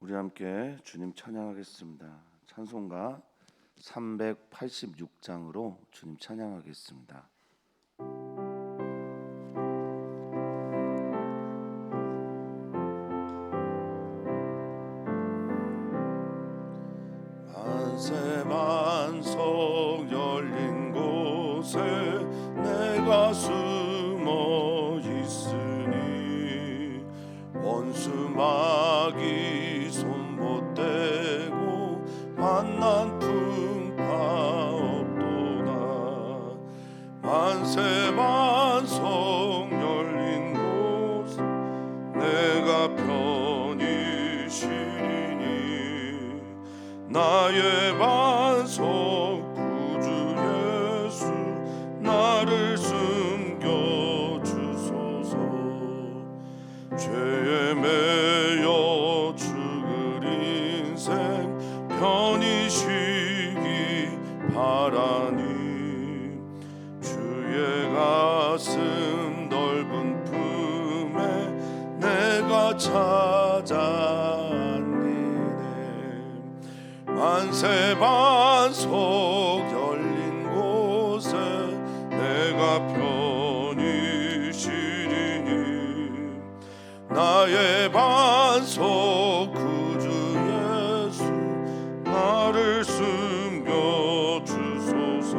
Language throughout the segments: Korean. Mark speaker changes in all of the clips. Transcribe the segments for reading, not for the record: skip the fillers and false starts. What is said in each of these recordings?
Speaker 1: 우리 함께 주님 찬양하겠습니다. 찬송가 386장으로 주님 찬양하겠습니다. 만세 만석 열린 곳에 내가 숨어 있으니 원수 마귀 손 못 대고 만난 풍파 없도다. 만세 만석 열린 곳 내가 편히 쉬리니 나의 반석 구주 예수 나를 숨겨 주소서. 죄에 매여 죽을 인생 편히 쉬기 바라니 주의 가슴 넓은 품에 내가 찾아 만세 반석 열린 곳에 내가 편히 쉬리니 나의 반석 구주 예수 나를 숨겨 주소서.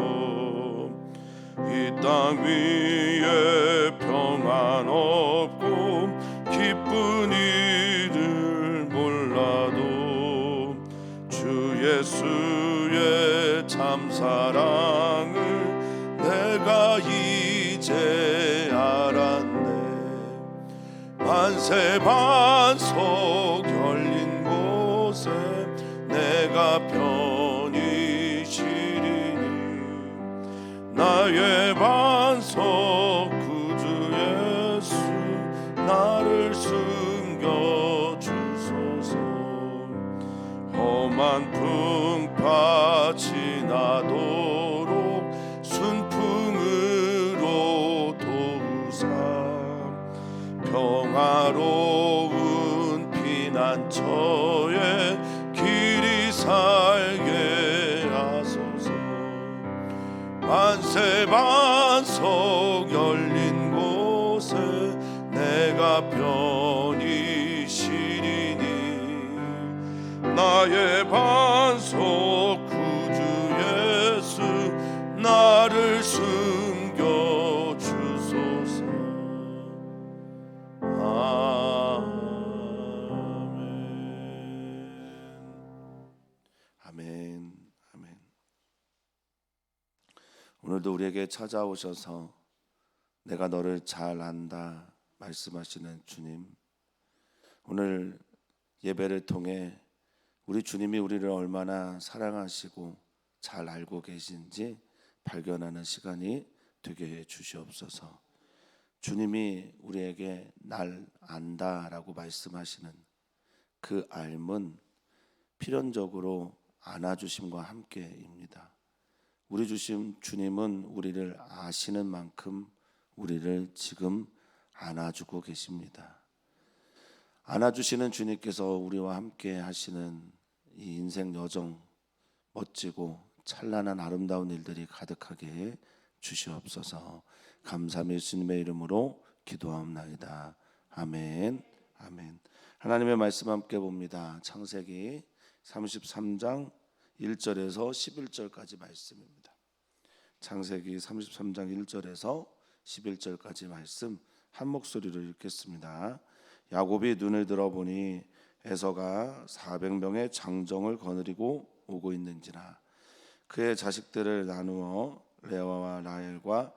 Speaker 1: 이 땅 위에 평안 없고 기쁜 일을 몰라도 주 예수의 참 사랑을 내가 이제 알았네. 만세 반석 열린 곳에 내가 편히 쉬리니 나의 반석 구주 예수 나를 숨겨 주소서. 험한 풍파 지나도록 순풍으로 도우사 평화로운 피난처에 길이 살게 하소서. 만세 반석 열린 곳에 내가 편히 쉬리니 나의 반석 구주 예수 나를 숨겨 주소서. 아멘. 아멘. 오늘도 우리에게 찾아오셔서 내가 너를 잘 안다 말씀하시는 주님, 오늘 예배를 통해 우리 주님이 우리를 얼마나 사랑하시고 잘 알고 계신지 발견하는 시간이 되게 해 주시옵소서. 주님이 우리에게 날 안다라고 말씀하시는 그 알은 필연적으로 안아주심과 함께입니다. 우리 주님은 우리를 아시는 만큼 우리를 지금 안아주고 계십니다. 안아주시는 주님께서 우리와 함께 하시는 이 인생 여정 멋지고 찬란한 아름다운 일들이 가득하게 해 주시옵소서. 감사함이 예수님의 이름으로 기도하옵나이다. 아멘. 아멘. 하나님의 말씀 함께 봅니다. 창세기 33장 1절에서 11절까지 말씀입니다. 창세기 33장 1절에서 11절까지 말씀 한 목소리로 읽겠습니다. 야곱이 눈을 들어보니 에서가 400명의 장정을 거느리고 오고 있는지라. 그의 자식들을 나누어 레아와 라헬과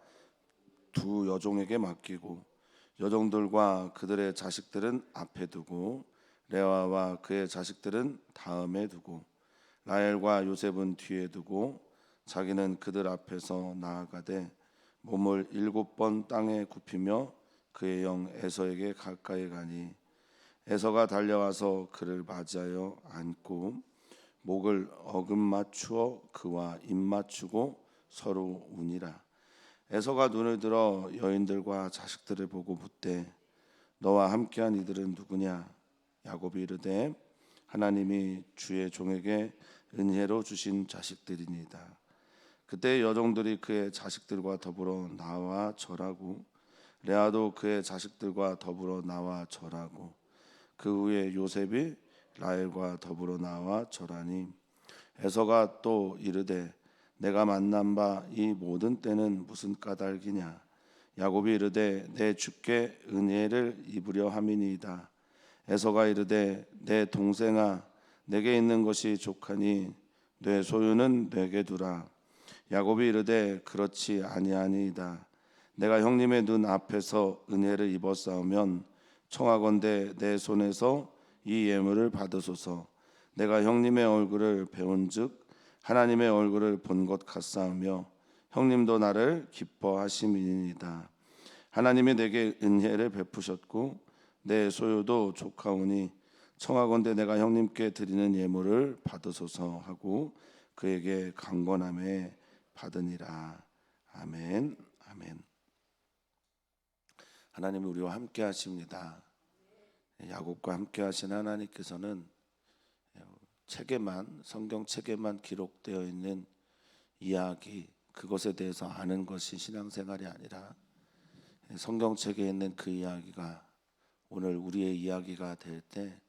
Speaker 1: 두 여종에게 맡기고 여종들과 그들의 자식들은 앞에 두고 레아와 그의 자식들은 다음에 두고 라헬과 요셉은 뒤에 두고 자기는 그들 앞에서 나아가되 몸을 7번 땅에 굽히며 그의 영 에서에게 가까이 가니 에서가 달려와서 그를 맞이하여 안고 목을 어금맞추어 그와 입맞추고 서로 우니라. 에서가 눈을 들어 여인들과 자식들을 보고 묻되 너와 함께한 이들은 누구냐? 야곱이 이르되 하나님이 주의 종에게 은혜로 주신 자식들이니이다. 그때 여종들이 그의 자식들과 더불어 나와 절하고 레아도 그의 자식들과 더불어 나와 절하고 그 후에 요셉이 라헬과 더불어 나와 절하니 에서가 또 이르되 내가 만난 바 이 모든 때는 무슨 까닭이냐. 야곱이 이르되 내 주께 은혜를 입으려 함이니이다. 에서가 이르되 내 동생아 내게 있는 것이 족하니 내 소유는 내게 두라. 야곱이 이르되 그렇지 아니하니이다. 내가 형님의 눈 앞에서 은혜를 입었사오면 청하건대 내 손에서 이 예물을 받으소서. 내가 형님의 얼굴을 배운즉 하나님의 얼굴을 본 것 같사오며 형님도 나를 기뻐하심이니이다. 하나님이 내게 은혜를 베푸셨고 내 소유도 족하오니 청하건대 내가 형님께 드리는 예물을 받으소서 하고 그에게 강건함에 받으니라. 아멘. 아멘. 하나님이 우리와 함께 하십니다. 야곱과 함께 하신 하나님께서는 책에만, 성경 책에만 기록되어 있는 이야기, 그것에 대해서 아는 것이 신앙생활이 아니라 성경책에 있는 그 이야기가 오늘 우리의 이야기가 될 때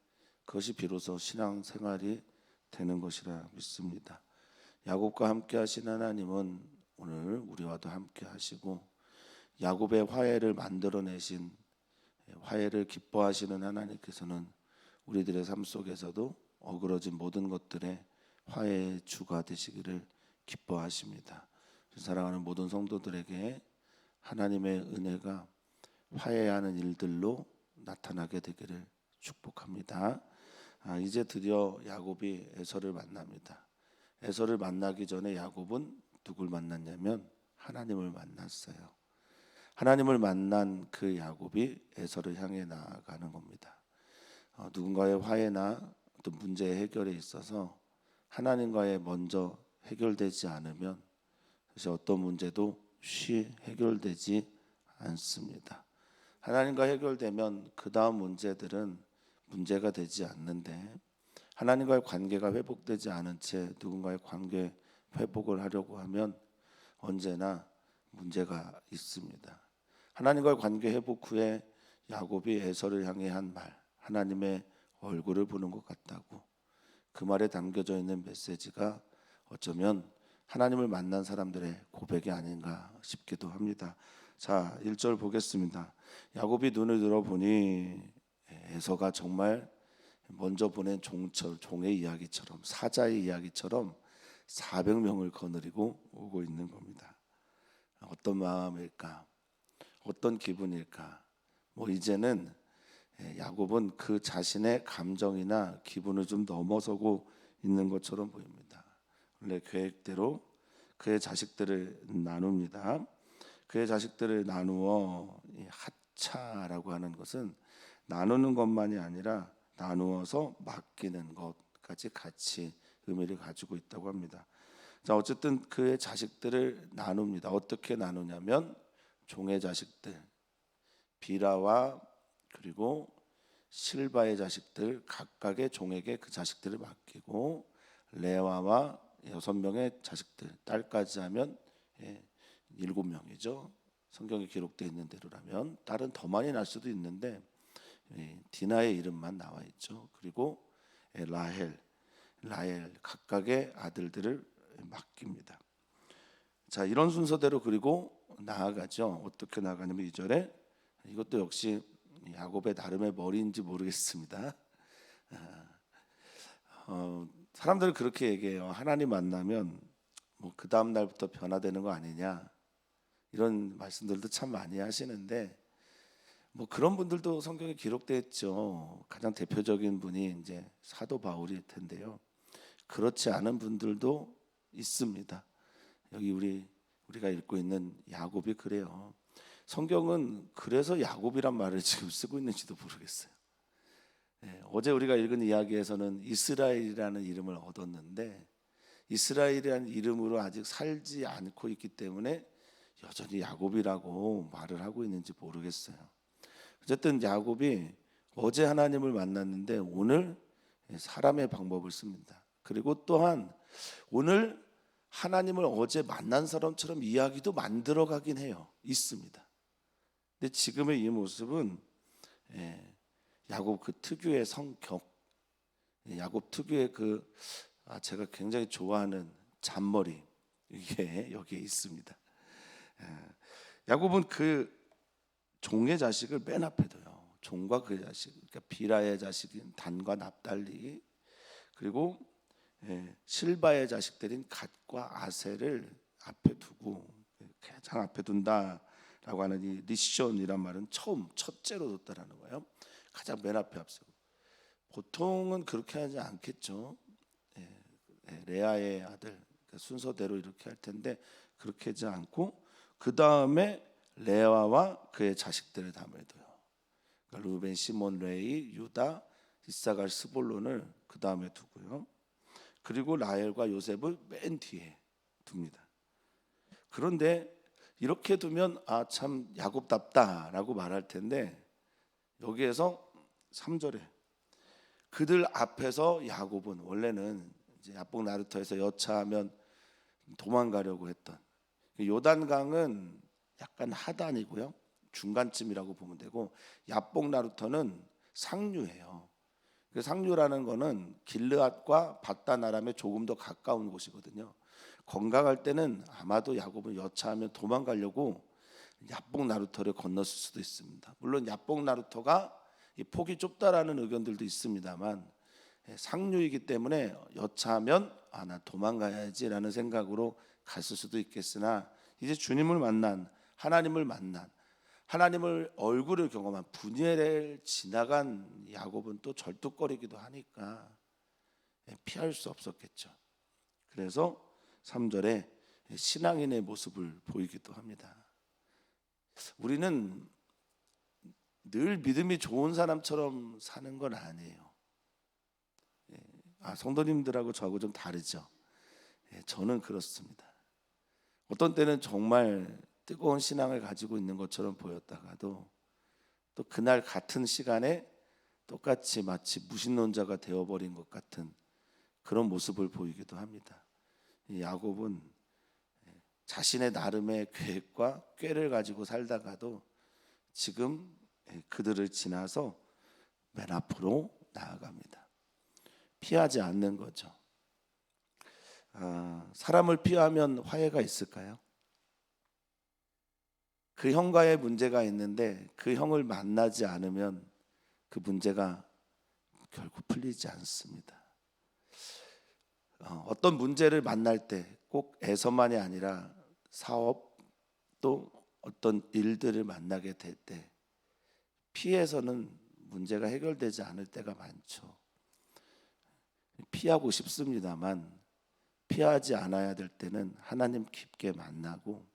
Speaker 1: 그것이 비로소 신앙생활이 되는 것이라 믿습니다. 야곱과 함께 하신 하나님은 오늘 우리와도 함께 하시고 야곱의 화해를 만들어내신, 화해를 기뻐하시는 하나님께서는 우리들의 삶 속에서도 어그러진 모든 것들의 화해의 주가 되시기를 기뻐하십니다. 사랑하는 모든 성도들에게 하나님의 은혜가 화해하는 일들로 나타나게 되기를 축복합니다. 이제 드디어 야곱이 에서를 만납니다. 에서를 만나기 전에 야곱은 누굴 만났냐면 하나님을 만났어요. 하나님을 만난 그 야곱이 에서를 향해 나아가는 겁니다. 누군가의 화해나 또 문제 해결에 있어서 하나님과의 먼저 해결되지 않으면 사실 어떤 문제도 쉽게 해결되지 않습니다. 하나님과 해결되면 그 다음 문제들은 문제가 되지 않는데 하나님과의 관계가 회복되지 않은 채 누군가의 관계 회복을 하려고 하면 언제나 문제가 있습니다. 하나님과의 관계 회복 후에 야곱이 에서를 향해 한 말, 하나님의 얼굴을 보는 것 같다고, 그 말에 담겨져 있는 메시지가 어쩌면 하나님을 만난 사람들의 고백이 아닌가 싶기도 합니다. 자, 1절 보겠습니다. 야곱이 눈을 들어보니 에서가 정말 먼저 보낸 종의 이야기처럼, 사자의 이야기처럼 400명을 거느리고 오고 있는 겁니다. 어떤 마음일까? 어떤 기분일까? 이제는 야곱은 그 자신의 감정이나 기분을 좀 넘어서고 있는 것처럼 보입니다. 원래 계획대로 그의 자식들을 나눕니다. 그의 자식들을 나누어 하차라고 하는 것은 나누는 것만이 아니라 나누어서 맡기는 것까지 같이 의미를 가지고 있다고 합니다. 자, 어쨌든 그의 자식들을 나눕니다. 어떻게 나누냐면 종의 자식들, 비라와 그리고 실바의 자식들 각각의 종에게 그 자식들을 맡기고 레아와 6명의 자식들, 딸까지 하면 7명이죠. 성경에 기록되어 있는 대로라면 딸은 더 많이 날 수도 있는데 디나의 이름만 나와 있죠. 그리고 라헬 각각의 아들들을 맡깁니다. 자, 이런 순서대로 그리고 나아가죠. 어떻게 나아가냐면 2절에 이것도 역시 야곱의 나름의 머리인지 모르겠습니다. 사람들은 그렇게 얘기해요. 하나님 만나면 그 다음 날부터 변화되는 거 아니냐, 이런 말씀들도 참 많이 하시는데 그런 분들도 성경에 기록되어 있죠. 가장 대표적인 분이 이제 사도 바울일 텐데요. 그렇지 않은 분들도 있습니다. 여기 우리가 읽고 있는 야곱이 그래요. 성경은 그래서 야곱이란 말을 지금 쓰고 있는지도 모르겠어요. 어제 우리가 읽은 이야기에서는 이스라엘이라는 이름을 얻었는데 이스라엘이라는 이름으로 아직 살지 않고 있기 때문에 여전히 야곱이라고 말을 하고 있는지 모르겠어요. 어쨌든 야곱이 어제 하나님을 만났는데 오늘 사람의 방법을 씁니다. 그리고 또한 오늘 하나님을 어제 만난 사람처럼 이야기도 만들어 가긴 해요. 있습니다. 근데 지금의 이 모습은 야곱 그 특유의 성격, 야곱 특유의 제가 굉장히 좋아하는 잔머리, 이게 여기에 있습니다. 야곱은 그 종의 자식을 맨 앞에 둬요. 종과 그 자식, 그러니까 비라의 자식인 단과 납달리, 그리고 실바의 자식들인 갓과 아셀을 앞에 두고, 가장 앞에 둔다라고 하는 이 리션이란 말은 첫째로 뒀다라는 거예요. 가장 맨 앞에 앞세고. 보통은 그렇게 하지 않겠죠. 레아의 아들, 그러니까 순서대로 이렇게 할 텐데 그렇게 하지 않고 그 다음에 레아와 그의 자식들을 다음에 둬요. 그러니까 루벤, 시몬, 레위, 유다, 이사갈, 스볼론을 그 다음에 두고요. 그리고 라헬과 요셉을 맨 뒤에 둡니다. 그런데 이렇게 두면 참 야곱답다라고 말할 텐데, 여기에서 3절에 그들 앞에서 야곱은, 원래는 이제 야복 나루터에서 여차하면 도망가려고 했던, 요단강은 약간 하단이고요, 중간쯤이라고 보면 되고, 야복 나루터는 상류예요. 그 상류라는 거는 길르앗과 바단 아람에 조금 더 가까운 곳이거든요. 건강할 때는 아마도 야곱은 여차하면 도망가려고 야복 나루터를 건넜을 수도 있습니다. 물론 야복 나루터가 폭이 좁다라는 의견들도 있습니다만, 상류이기 때문에 여차하면 나 도망가야지라는 생각으로 갔을 수도 있겠으나, 이제 주님을 만난, 하나님을 만난, 하나님을 얼굴을 경험한 분야를 지나간 야곱은 또 절뚝거리기도 하니까 피할 수 없었겠죠. 그래서 3절에 신앙인의 모습을 보이기도 합니다. 우리는 늘 믿음이 좋은 사람처럼 사는 건 아니에요. 성도님들하고 저하고 좀 다르죠. 저는 그렇습니다. 어떤 때는 정말 뜨거운 신앙을 가지고 있는 것처럼 보였다가도 또 그날 같은 시간에 똑같이 마치 무신론자가 되어버린 것 같은 그런 모습을 보이기도 합니다. 이 야곱은 자신의 나름의 계획과 꾀를 가지고 살다가도 지금 그들을 지나서 맨 앞으로 나아갑니다. 피하지 않는 거죠. 사람을 피하면 화해가 있을까요? 그 형과의 문제가 있는데 그 형을 만나지 않으면 그 문제가 결국 풀리지 않습니다. 어떤 문제를 만날 때 꼭 애서만이 아니라 사업, 또 어떤 일들을 만나게 될 때 피해서는 문제가 해결되지 않을 때가 많죠. 피하고 싶습니다만 피하지 않아야 될 때는 하나님 깊게 만나고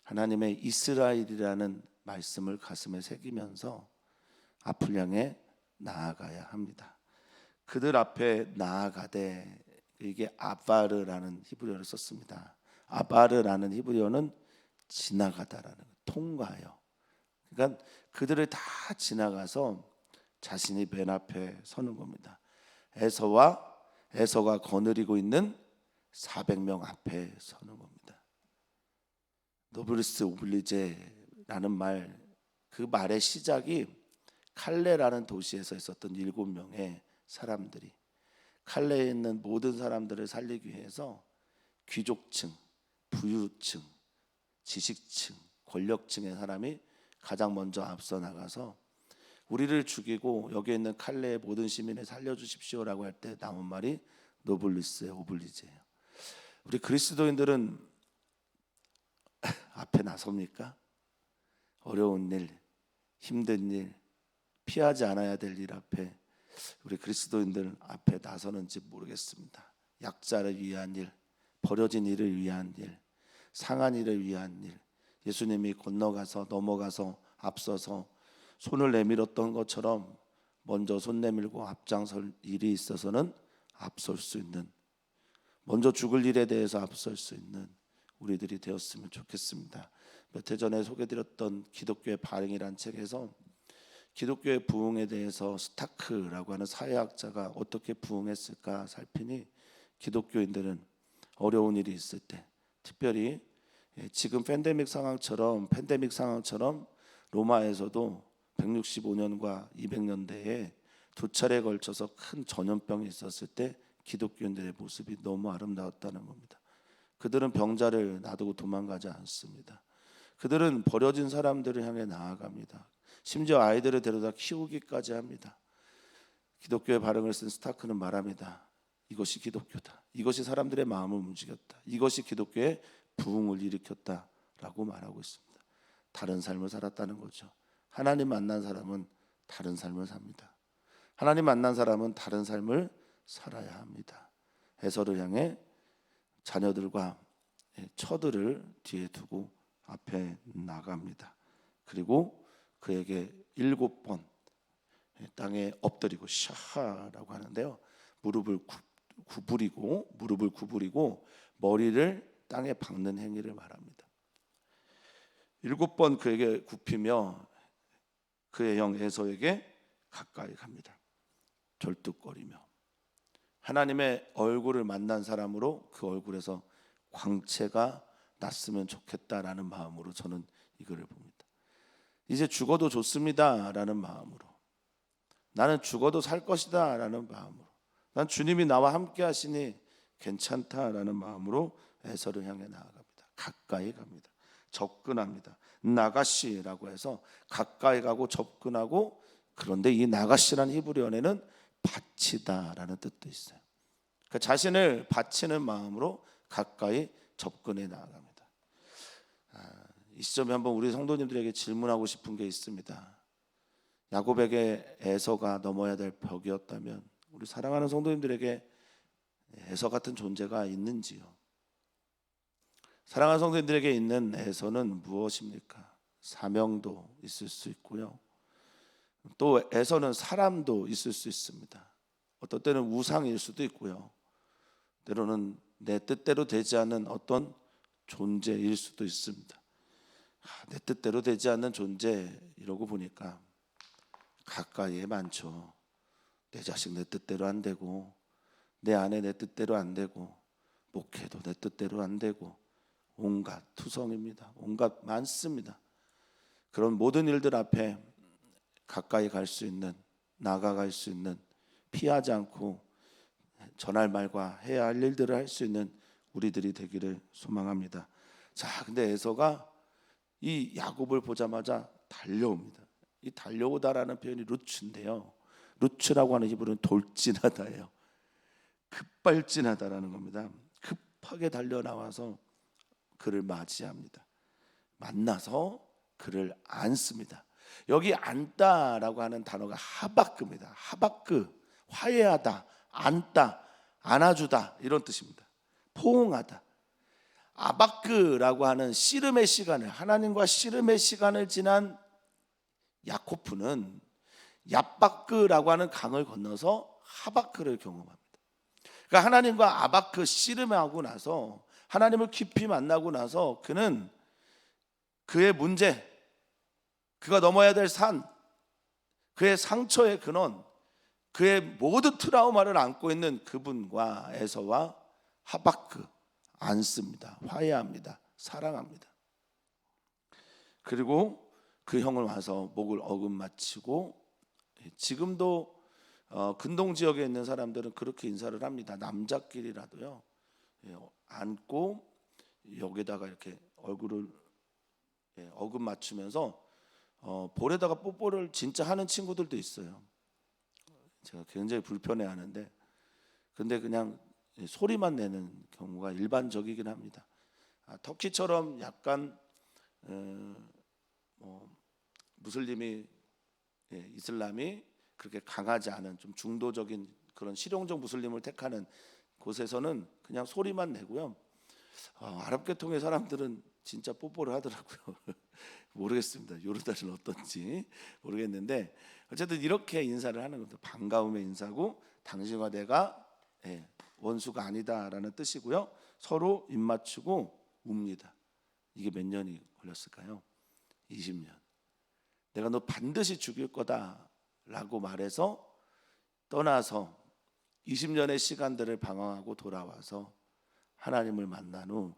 Speaker 1: 하나님의 이스라엘이라는 말씀을 가슴에 새기면서 앞을 향해 나아가야 합니다. 그들 앞에 나아가되, 이게 아바르라는 히브리어를 썼습니다. 아바르라는 히브리어는 지나가다라는 거예요. 통과해요. 그러니까 그들을 다 지나가서 자신이 맨 앞에 서는 겁니다. 에서가 거느리고 있는 400명 앞에 서는 겁니다. 노블리스 오블리제라는 말, 그 말의 시작이 칼레라는 도시에서 있었던 7명의 사람들이, 칼레에 있는 모든 사람들을 살리기 위해서 귀족층, 부유층, 지식층, 권력층의 사람이 가장 먼저 앞서 나가서 우리를 죽이고 여기에 있는 칼레의 모든 시민을 살려주십시오라고 할 때 나온 말이 노블리스의 오블리제예요. 우리 그리스도인들은 앞에 나섭니까? 어려운 일, 힘든 일, 피하지 않아야 될 일 앞에 우리 그리스도인들 앞에 나서는지 모르겠습니다. 약자를 위한 일, 버려진 이를 위한 일, 상한 이를 위한 일, 예수님이 건너가서 넘어가서 앞서서 손을 내밀었던 것처럼 먼저 손 내밀고 앞장설 일이 있어서는 앞설 수 있는, 먼저 죽을 일에 대해서 앞설 수 있는 우리들이 되었으면 좋겠습니다. 몇 해 전에 소개드렸던 기독교의 발행이란 책에서 기독교의 부흥에 대해서 스타크라고 하는 사회학자가 어떻게 부흥했을까 살피니 기독교인들은 어려운 일이 있을 때, 특별히 지금 팬데믹 상황처럼 로마에서도 165년과 200년대에 두 차례에 걸쳐서 큰 전염병이 있었을 때 기독교인들의 모습이 너무 아름다웠다는 겁니다. 그들은 병자를 놔두고 도망가지 않습니다. 그들은 버려진 사람들을 향해 나아갑니다. 심지어 아이들을 데려다 키우기까지 합니다. 기독교의 발음을 쓴 스타크는 말합니다. 이것이 기독교다. 이것이 사람들의 마음을 움직였다. 이것이 기독교의 부흥을 일으켰다라고 말하고 있습니다. 다른 삶을 살았다는 거죠. 하나님 만난 사람은 다른 삶을 삽니다. 하나님 만난 사람은 다른 삶을 살아야 합니다. 에서를 향해 자녀들과 처들을 뒤에 두고 앞에 나갑니다. 그리고 그에게 7번 땅에 엎드리고 샤하라고 하는데요. 무릎을 구부리고 머리를 땅에 박는 행위를 말합니다. 7번 그에게 굽히며 그의 형 에서에게 가까이 갑니다. 절뚝거리며 하나님의 얼굴을 만난 사람으로 그 얼굴에서 광채가 났으면 좋겠다라는 마음으로 저는 이거를 봅니다. 이제 죽어도 좋습니다라는 마음으로, 나는 죽어도 살 것이다라는 마음으로, 난 주님이 나와 함께 하시니 괜찮다라는 마음으로 에서를 향해 나아갑니다. 가까이 갑니다. 접근합니다. 나가시라고 해서 가까이 가고 접근하고, 그런데 이 나가시라는 히브리어에는 바치다라는 뜻도 있어요. 그러니까 자신을 바치는 마음으로 가까이 접근해 나아갑니다. 이 시점에 한번 우리 성도님들에게 질문하고 싶은 게 있습니다. 야곱에게 에서가 넘어야 될 벽이었다면 우리 사랑하는 성도님들에게 에서 같은 존재가 있는지요? 사랑하는 성도님들에게 있는 에서는 무엇입니까? 사명도 있을 수 있고요. 또 에서는 사람도 있을 수 있습니다. 어떤 때는 우상일 수도 있고요. 때로는 내 뜻대로 되지 않는 어떤 존재일 수도 있습니다. 내 뜻대로 되지 않는 존재, 이러고 보니까 가까이에 많죠. 내 자식 내 뜻대로 안 되고, 내 아내 내 뜻대로 안 되고, 목회도 내 뜻대로 안 되고, 온갖 투성입니다. 온갖 많습니다. 그런 모든 일들 앞에 가까이 갈 수 있는, 나아갈 수 있는, 피하지 않고 전할 말과 해야 할 일들을 할 수 있는 우리들이 되기를 소망합니다. 자, 근데 에서가 이 야곱을 보자마자 달려옵니다. 이 달려오다라는 표현이 루츠인데요. 루츠라고 하는 히브리어는 돌진하다예요. 급발진하다라는 겁니다. 급하게 달려 나와서 그를 맞이합니다. 만나서 그를 안습니다. 여기 안다라고 하는 단어가 하바크입니다. 하바크, 화해하다, 안다, 안아주다, 이런 뜻입니다. 포옹하다. 아바크라고 하는 씨름의 시간을, 하나님과 씨름의 시간을 지난 야코프는 얍바크라고 하는 강을 건너서 하바크를 경험합니다. 그러니까 하나님과 아바크 씨름하고 나서, 하나님을 깊이 만나고 나서 그는 그의 문제, 그가 넘어야 될 산, 그의 상처의 근원, 그의 모든 트라우마를 안고 있는 그분과 에서와 하바크 안습니다. 화해합니다. 사랑합니다. 그리고 그 형을 와서 목을 어긋맞히고, 지금도 근동 지역에 있는 사람들은 그렇게 인사를 합니다. 남자끼리라도요, 안고 여기다가 이렇게 얼굴을 어긋맞추면서 볼에다가 뽀뽀를 진짜 하는 친구들도 있어요. 제가 굉장히 불편해하는데, 근데 그냥 소리만 내는 경우가 일반적이긴 합니다. 터키처럼 약간 무슬림이, 이슬람이 그렇게 강하지 않은 좀 중도적인 그런 실용적 무슬림을 택하는 곳에서는 그냥 소리만 내고요. 아랍 계통의 사람들은 진짜 뽀뽀를 하더라고요. 모르겠습니다. 요르단은 어떤지 모르겠는데, 어쨌든 이렇게 인사를 하는 것도 반가움의 인사고, 당신과 내가 원수가 아니다라는 뜻이고요. 서로 입 맞추고 웁니다. 이게 몇 년이 걸렸을까요? 20년. 내가 너 반드시 죽일 거다라고 말해서 떠나서 20년의 시간들을 방황하고 돌아와서 하나님을 만난 후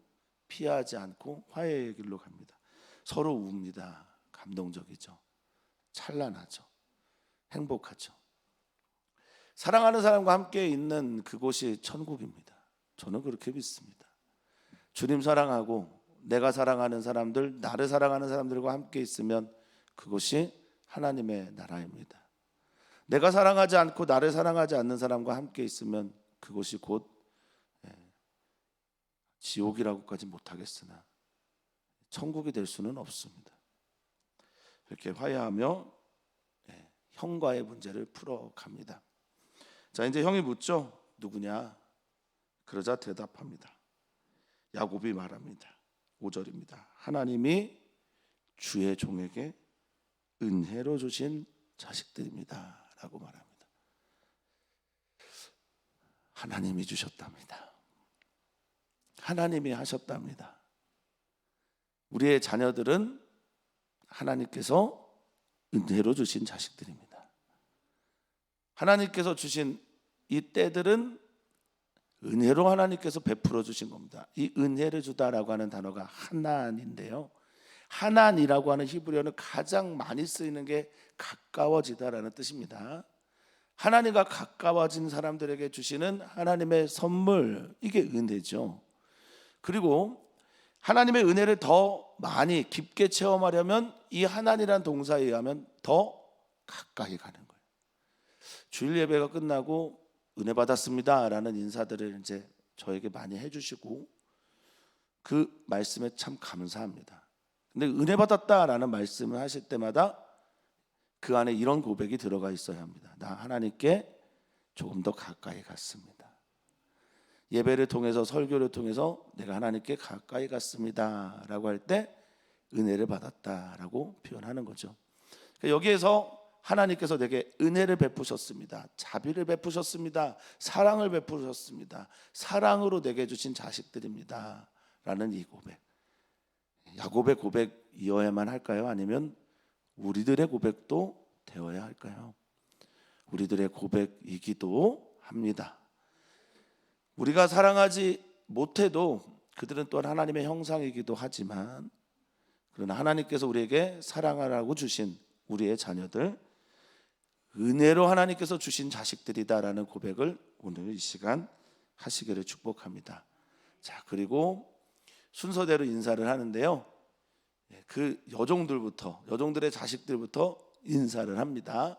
Speaker 1: 피하지 않고 화해의 길로 갑니다. 서로 웁니다. 감동적이죠. 찬란하죠. 행복하죠. 사랑하는 사람과 함께 있는 그곳이 천국입니다. 저는 그렇게 믿습니다. 주님 사랑하고 내가 사랑하는 사람들, 나를 사랑하는 사람들과 함께 있으면 그곳이 하나님의 나라입니다. 내가 사랑하지 않고 나를 사랑하지 않는 사람과 함께 있으면 그곳이 곧 지옥이라고까지 못하겠으나 천국이 될 수는 없습니다. 이렇게 화해하며 형과의 문제를 풀어갑니다. 자, 이제 형이 묻죠. 누구냐? 그러자 대답합니다. 야곱이 말합니다. 5절입니다. 하나님이 주의 종에게 은혜로 주신 자식들입니다 라고 말합니다. 하나님이 주셨답니다. 하나님이 하셨답니다. 우리의 자녀들은 하나님께서 은혜로 주신 자식들입니다. 하나님께서 주신 이 때들은 은혜로 하나님께서 베풀어 주신 겁니다. 이 은혜를 주다라고 하는 단어가 하나인데요, 하나니라고 하는 히브리어는 가장 많이 쓰이는 게 가까워지다라는 뜻입니다. 하나님과 가까워진 사람들에게 주시는 하나님의 선물, 이게 은혜죠. 그리고 하나님의 은혜를 더 많이 깊게 체험하려면 이 하나니란 동사에 의하면 더 가까이 가는 거예요. 주일 예배가 끝나고 은혜 받았습니다 라는 인사들을 이제 저에게 많이 해주시고 그 말씀에 참 감사합니다. 근데 은혜 받았다라는 말씀을 하실 때마다 그 안에 이런 고백이 들어가 있어야 합니다. 나 하나님께 조금 더 가까이 갔습니다. 예배를 통해서, 설교를 통해서 내가 하나님께 가까이 갔습니다 라고 할 때 은혜를 받았다라고 표현하는 거죠. 여기에서 하나님께서 내게 은혜를 베푸셨습니다, 자비를 베푸셨습니다, 사랑을 베푸셨습니다, 사랑으로 내게 주신 자식들입니다 라는 이 고백, 야곱의 고백이어야만 할까요? 아니면 우리들의 고백도 되어야 할까요? 우리들의 고백이기도 합니다. 우리가 사랑하지 못해도 그들은 또한 하나님의 형상이기도 하지만, 그러나 하나님께서 우리에게 사랑하라고 주신 우리의 자녀들, 은혜로 하나님께서 주신 자식들이다라는 고백을 오늘 이 시간 하시기를 축복합니다. 자, 그리고 순서대로 인사를 하는데요, 그 여종들의 자식들부터 인사를 합니다.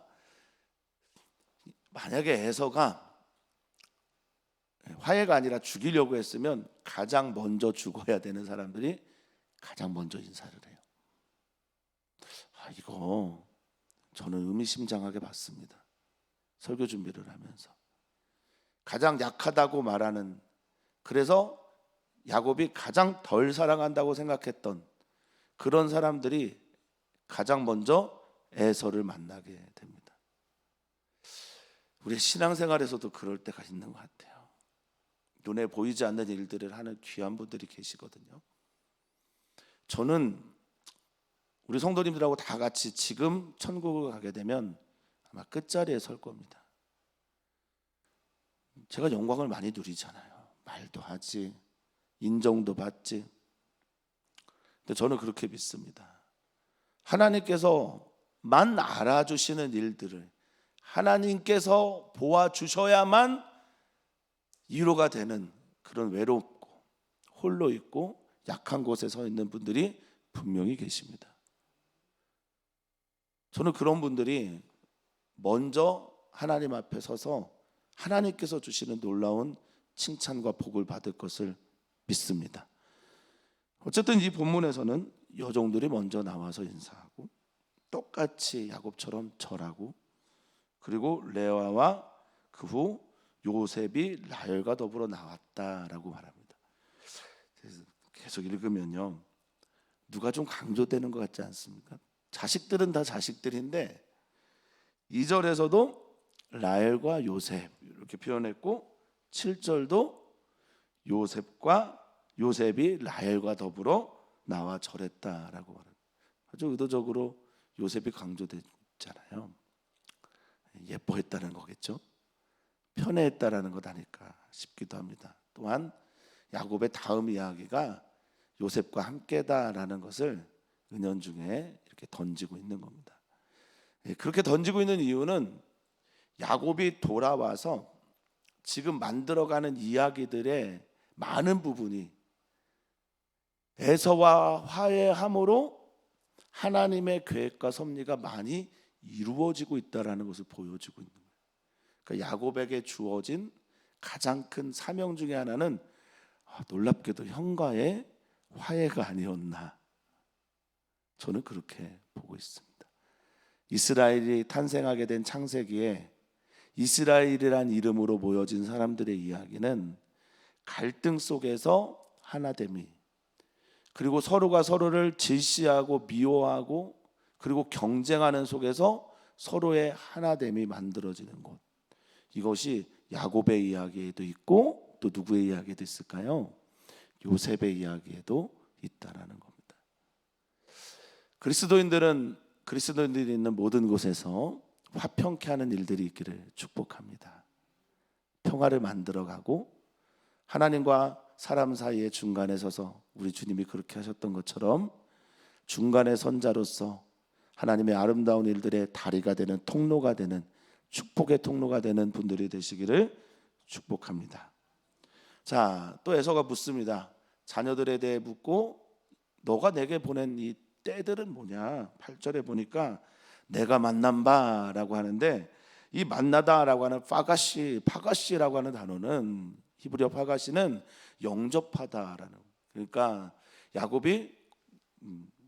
Speaker 1: 만약에 에서가 화해가 아니라 죽이려고 했으면 가장 먼저 죽어야 되는 사람들이 가장 먼저 인사를 해요. 이거 저는 의미심장하게 봤습니다. 설교 준비를 하면서 가장 약하다고 말하는, 그래서 야곱이 가장 덜 사랑한다고 생각했던 그런 사람들이 가장 먼저 에서를 만나게 됩니다. 우리 신앙생활에서도 그럴 때가 있는 것 같아요. 눈에 보이지 않는 일들을 하는 귀한 분들이 계시거든요. 저는 우리 성도님들하고 다 같이 지금 천국을 가게 되면 아마 끝자리에 설 겁니다. 제가 영광을 많이 누리잖아요. 말도 하지, 인정도 받지. 근데 저는 그렇게 믿습니다. 하나님께서만 알아주시는 일들을 하나님께서 보아주셔야만 위로가 되는 그런 외롭고 홀로 있고 약한 곳에 서 있는 분들이 분명히 계십니다. 저는 그런 분들이 먼저 하나님 앞에 서서 하나님께서 주시는 놀라운 칭찬과 복을 받을 것을 믿습니다. 어쨌든 이 본문에서는 여종들이 먼저 나와서 인사하고 똑같이 야곱처럼 절하고, 그리고 레아와 그 후 요셉이 라헬과 더불어 나왔다라고 말합니다. 계속 읽으면요, 누가 좀 강조되는 것 같지 않습니까? 자식들은 다 자식들인데 2절에서도 라헬과 요셉 이렇게 표현했고 7절도 요셉이 라헬과 더불어 나와 절했다라고 말합니다. 아주 의도적으로 요셉이 강조됐잖아요. 예뻐했다는 거겠죠. 편애했다라는 것 아닐까 싶기도 합니다. 또한 야곱의 다음 이야기가 요셉과 함께다라는 것을 은연중에 이렇게 던지고 있는 겁니다. 그렇게 던지고 있는 이유는 야곱이 돌아와서 지금 만들어가는 이야기들의 많은 부분이 에서와 화해함으로 하나님의 계획과 섭리가 많이 이루어지고 있다라는 것을 보여주고 있는 거예요. 그러니까 야곱에게 주어진 가장 큰 사명 중에 하나는 놀랍게도 형과의 화해가 아니었나, 저는 그렇게 보고 있습니다. 이스라엘이 탄생하게 된 창세기에 이스라엘이란 이름으로 모여진 사람들의 이야기는 갈등 속에서 하나됨이, 그리고 서로가 서로를 질시하고 미워하고 그리고 경쟁하는 속에서 서로의 하나됨이 만들어지는 것, 이것이 야곱의 이야기에도 있고 또 누구의 이야기에도 있을까요? 요셉의 이야기에도 있다라는 겁니다. 그리스도인들이 있는 모든 곳에서 화평케 하는 일들이 있기를 축복합니다. 평화를 만들어가고 하나님과 사람 사이의 중간에 서서 우리 주님이 그렇게 하셨던 것처럼 중간의 선자로서 하나님의 아름다운 일들의 다리가 되는, 통로가 되는, 축복의 통로가 되는 분들이 되시기를 축복합니다. 자, 또 에서가 묻습니다. 자녀들에 대해 묻고 너가 내게 보낸 이 때들은 뭐냐? 8절에 보니까 내가 만난 바라고 하는데, 이 만나다라고 하는 파가시라고 하는 단어는, 히브리어 파가시는 영접하다라는, 그러니까 야곱이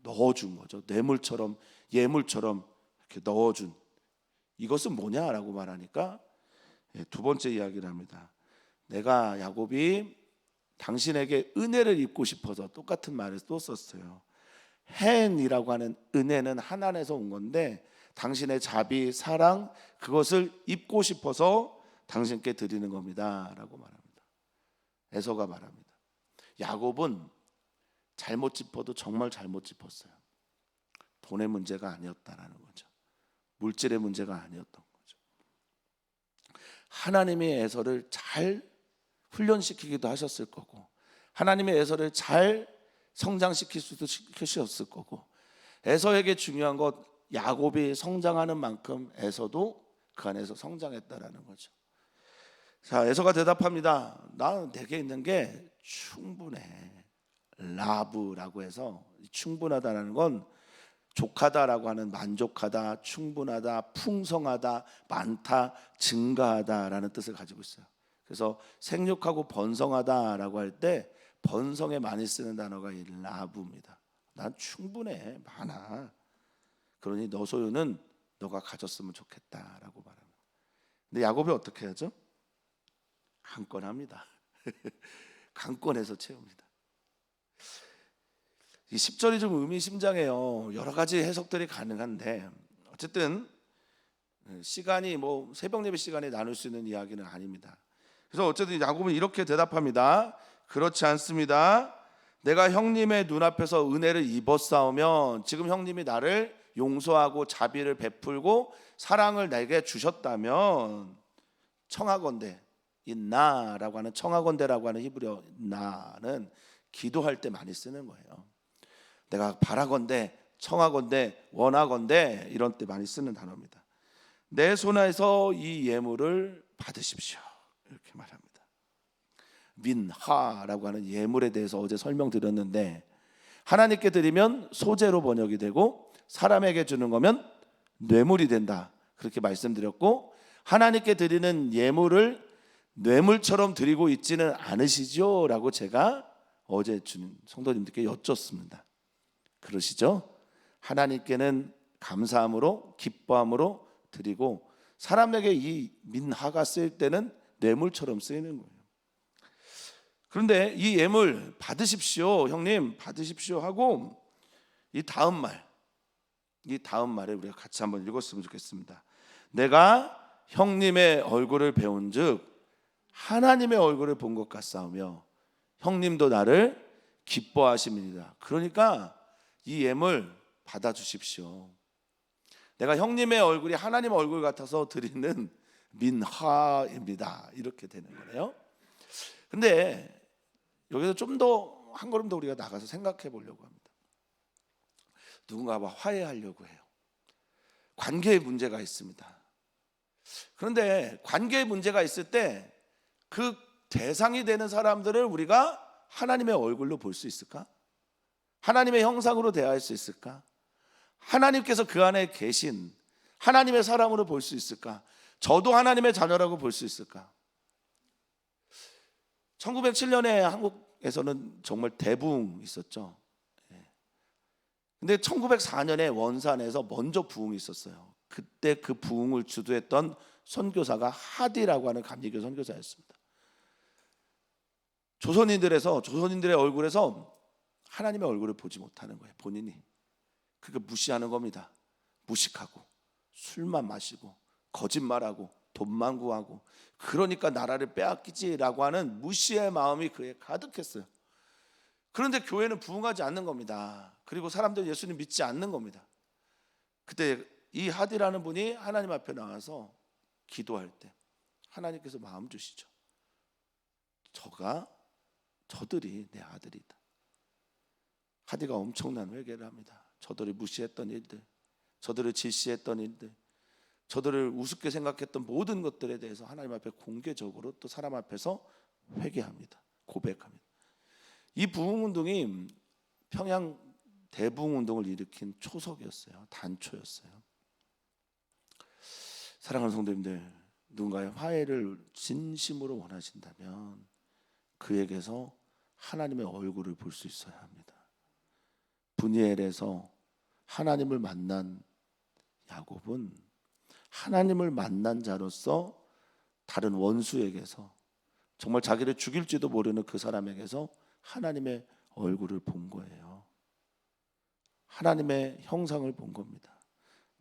Speaker 1: 넣어준 거죠. 뇌물처럼, 예물처럼 이렇게 넣어준, 이것은 뭐냐라고 말하니까 두 번째 이야기를 합니다. 내가 야곱이 당신에게 은혜를 입고 싶어서, 똑같은 말을 또 썼어요. 헨이라고 하는 은혜는 하나님에서 온 건데 당신의 자비, 사랑, 그것을 입고 싶어서 당신께 드리는 겁니다 라고 말합니다. 에서가 말합니다. 야곱은 잘못 짚어도 정말 잘못 짚었어요. 돈의 문제가 아니었다라는 거죠. 물질의 문제가 아니었던 거죠. 하나님이 에서를 잘 훈련시키기도 하셨을 거고, 하나님의 에서를 잘 성장시킬 수도 시키셨을 거고, 에서에게 중요한 것, 야곱이 성장하는 만큼 에서도 그 안에서 성장했다라는 거죠. 자, 에서가 대답합니다. 나는 내게 있는 게 충분해. 라브라고 해서, 충분하다라는 건 족하다라고 하는 만족하다, 충분하다, 풍성하다, 많다, 증가하다라는 뜻을 가지고 있어요. 그래서 생육하고 번성하다라고 할 때 번성에 많이 쓰는 단어가 이 라브입니다. 난 충분해, 많아. 그러니 너 소유는 너가 가졌으면 좋겠다라고 말합니다. 근데 야곱이 어떻게 하죠? 강권합니다. 강권해서 채웁니다. 이 10절이 좀 의미심장해요. 여러 가지 해석들이 가능한데 어쨌든 시간이 새벽 예배 시간에 나눌 수 있는 이야기는 아닙니다. 그래서 어쨌든 야곱은 이렇게 대답합니다. 그렇지 않습니다. 내가 형님의 눈앞에서 은혜를 입었사오면, 지금 형님이 나를 용서하고 자비를 베풀고 사랑을 내게 주셨다면, 청하건대, 이 나라고 하는, 청하건대라고 하는 히브리어 나는 기도할 때 많이 쓰는 거예요. 내가 바라건대, 청하건대, 원하건대, 이런 때 많이 쓰는 단어입니다. 내 손에서 이 예물을 받으십시오, 이렇게 말합니다. 민하라고 하는 예물에 대해서 어제 설명드렸는데, 하나님께 드리면 소재로 번역이 되고 사람에게 주는 거면 뇌물이 된다, 그렇게 말씀드렸고, 하나님께 드리는 예물을 뇌물처럼 드리고 있지는 않으시죠? 라고 제가 어제 주는 성도님들께 여쭙습니다. 그러시죠? 하나님께는 감사함으로, 기뻐함으로 드리고, 사람에게 이 민하가 쓰일 때는 뇌물처럼 쓰이는 거예요. 그런데 이 예물 받으십시오, 형님 받으십시오 하고, 이 다음 말을 우리가 같이 한번 읽었으면 좋겠습니다. 내가 형님의 얼굴을 배운 즉 하나님의 얼굴을 본 것 같사오며 형님도 나를 기뻐하심이니라. 그러니까 이 예물 받아주십시오. 내가 형님의 얼굴이 하나님 얼굴 같아서 드리는 민화입니다. 이렇게 되는 거네요. 근데 여기서 좀 더 한 걸음 더 우리가 나가서 생각해 보려고 합니다. 누군가와 화해하려고 해요. 관계에 문제가 있습니다. 그런데 관계에 문제가 있을 때 그 대상이 되는 사람들을 우리가 하나님의 얼굴로 볼 수 있을까? 하나님의 형상으로 대할 수 있을까? 하나님께서 그 안에 계신 하나님의 사람으로 볼 수 있을까? 저도 하나님의 자녀라고 볼 수 있을까? 1907년에 한국에서는 정말 대부흥이 있었죠. 근데 1904년에 원산에서 먼저 부흥이 있었어요. 그때 그 부흥을 주도했던 선교사가 하디라고 하는 감리교 선교사였습니다. 조선인들의 얼굴에서 하나님의 얼굴을 보지 못하는 거예요. 본인이. 그게 무시하는 겁니다. 무식하고 술만 마시고 거짓말하고 돈만 구하고 그러니까 나라를 빼앗기지라고 하는 무시의 마음이 그에 가득했어요. 그런데 교회는 부흥하지 않는 겁니다. 그리고 사람들은 예수님 믿지 않는 겁니다. 그때 이 하디라는 분이 하나님 앞에 나와서 기도할 때 하나님께서 마음 주시죠. 저들이 내 아들이다. 하디가 엄청난 회개를 합니다. 저들이 무시했던 일들, 저들을 질시했던 일들, 저들을 우습게 생각했던 모든 것들에 대해서 하나님 앞에 공개적으로 또 사람 앞에서 회개합니다. 고백합니다. 이 부흥운동이 평양 대부흥운동을 일으킨 초석이었어요. 단초였어요. 사랑하는 성도님들, 누군가의 화해를 진심으로 원하신다면 그에게서 하나님의 얼굴을 볼 수 있어야 합니다. 분이엘에서 하나님을 만난 야곱은 하나님을 만난 자로서 다른 원수에게서 정말 자기를 죽일지도 모르는 그 사람에게서 하나님의 얼굴을 본 거예요. 하나님의 형상을 본 겁니다.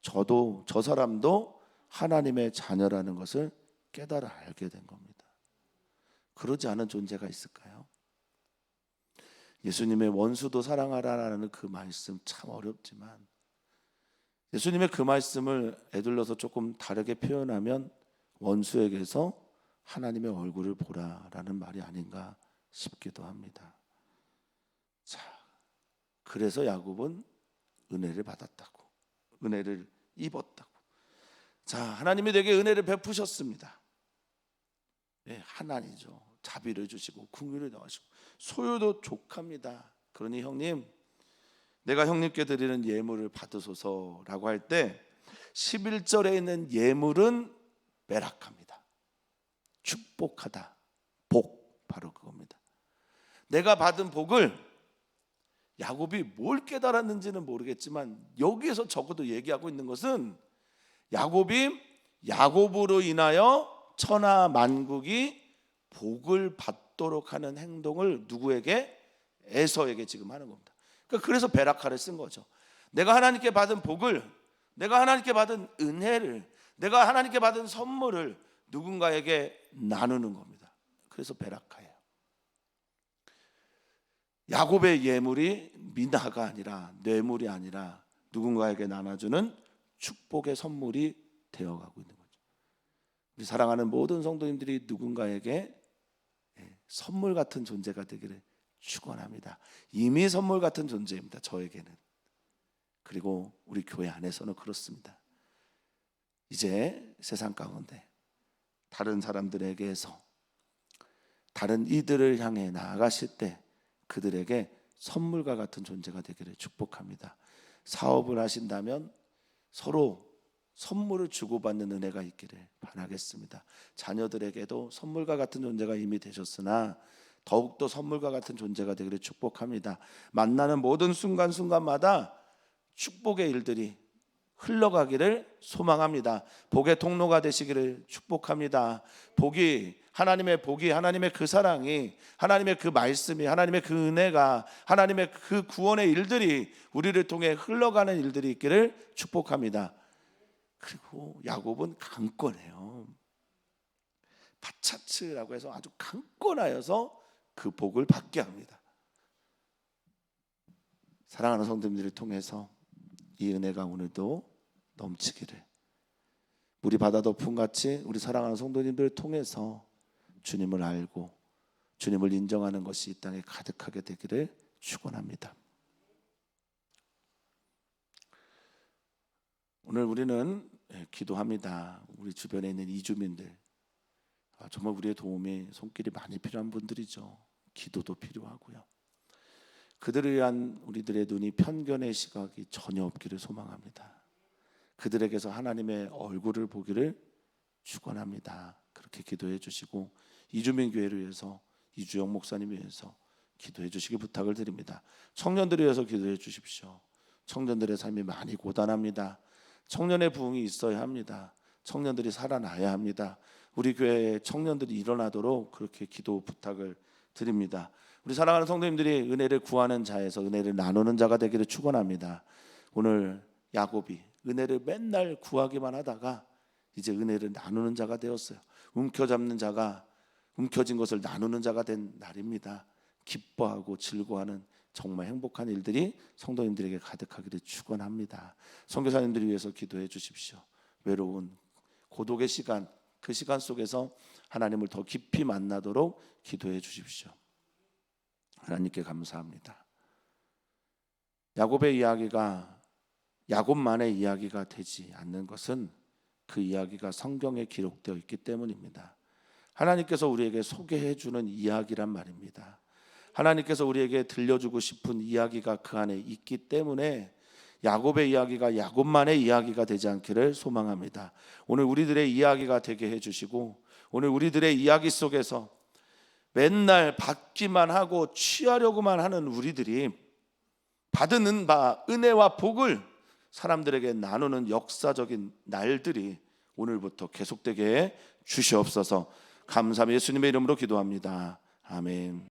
Speaker 1: 저 사람도 하나님의 자녀라는 것을 깨달아 알게 된 겁니다. 그러지 않은 존재가 있을까요? 예수님의 원수도 사랑하라라는 그 말씀 참 어렵지만 예수님의 그 말씀을 에둘러서 조금 다르게 표현하면 원수에게서 하나님의 얼굴을 보라라는 말이 아닌가 싶기도 합니다. 자, 그래서 야곱은 은혜를 받았다고, 은혜를 입었다고. 자, 하나님이 내게 은혜를 베푸셨습니다. 네, 하나님이죠. 자비를 주시고 긍휼을 더하시고 소유도 족합니다. 그러니 형님, 내가 형님께 드리는 예물을 받으소서라고 할 때 11절에 있는 예물은 매락합니다. 축복하다. 복, 바로 그겁니다. 내가 받은 복을 야곱이 뭘 깨달았는지는 모르겠지만 여기에서 적어도 얘기하고 있는 것은 야곱이 야곱으로 인하여 천하 만국이 복을 받도록 하는 행동을 누구에게? 에서에게 지금 하는 겁니다. 그러니까 그래서 베라카를 쓴 거죠. 내가 하나님께 받은 복을, 내가 하나님께 받은 은혜를, 내가 하나님께 받은 선물을 누군가에게 나누는 겁니다. 그래서 베라카예요. 야곱의 예물이 미나가 아니라, 뇌물이 아니라 누군가에게 나눠주는 축복의 선물이 되어가고 있는 거죠. 우리 사랑하는 모든 성도님들이 누군가에게 선물 같은 존재가 되기를 축원합니다. 이미 선물 같은 존재입니다. 저에게는. 그리고 우리 교회 안에서는 그렇습니다. 이제 세상 가운데 다른 사람들에게서 다른 이들을 향해 나아가실 때 그들에게 선물과 같은 존재가 되기를 축복합니다. 사업을 하신다면 서로 선물을 주고받는 은혜가 있기를 바라겠습니다. 자녀들에게도 선물과 같은 존재가 이미 되셨으나 더욱더 선물과 같은 존재가 되기를 축복합니다. 만나는 모든 순간순간마다 축복의 일들이 흘러가기를 소망합니다. 복의 통로가 되시기를 축복합니다. 하나님의 복이, 하나님의 그 사랑이, 하나님의 그 말씀이, 하나님의 그 은혜가, 하나님의 그 구원의 일들이 우리를 통해 흘러가는 일들이 있기를 축복합니다. 그리고 야곱은 강권해요. 바차츠라고 해서 아주 강권하여서 그 복을 받게 합니다. 사랑하는 성도님들을 통해서 이 은혜가 오늘도 넘치기를, 물이 바다 덮음같이 우리 사랑하는 성도님들을 통해서 주님을 알고 주님을 인정하는 것이 이 땅에 가득하게 되기를 축원합니다. 오늘 우리는 기도합니다. 우리 주변에 있는 이주민들, 정말 우리의 도움이 손길이 많이 필요한 분들이죠. 기도도 필요하고요. 그들을 위한 우리들의 눈이 편견의 시각이 전혀 없기를 소망합니다. 그들에게서 하나님의 얼굴을 보기를 축원합니다. 그렇게 기도해 주시고, 이주민 교회를 위해서, 이주영 목사님 위해서 기도해 주시기 부탁을 드립니다. 청년들을 위해서 기도해 주십시오. 청년들의 삶이 많이 고단합니다. 청년의 부흥이 있어야 합니다. 청년들이 살아나야 합니다. 우리 교회에 청년들이 일어나도록 그렇게 기도 부탁을 드립니다. 우리 사랑하는 성도님들이 은혜를 구하는 자에서 은혜를 나누는 자가 되기를 축원합니다. 오늘 야곱이 은혜를 맨날 구하기만 하다가 이제 은혜를 나누는 자가 되었어요. 움켜잡는 자가 움켜진 것을 나누는 자가 된 날입니다. 기뻐하고 즐거워하는 정말 행복한 일들이 성도님들에게 가득하기를 축원합니다. 선교사님들을 위해서 기도해 주십시오. 외로운 고독의 시간, 그 시간 속에서 하나님을 더 깊이 만나도록 기도해 주십시오. 하나님께 감사합니다. 야곱의 이야기가 야곱만의 이야기가 되지 않는 것은 그 이야기가 성경에 기록되어 있기 때문입니다. 하나님께서 우리에게 소개해 주는 이야기란 말입니다. 하나님께서 우리에게 들려주고 싶은 이야기가 그 안에 있기 때문에 야곱의 이야기가 야곱만의 이야기가 되지 않기를 소망합니다. 오늘 우리들의 이야기가 되게 해주시고, 오늘 우리들의 이야기 속에서 맨날 받기만 하고 취하려고만 하는 우리들이 받은 바 은혜와 복을 사람들에게 나누는 역사적인 날들이 오늘부터 계속되게 해 주시옵소서. 감사합니다. 예수님의 이름으로 기도합니다. 아멘.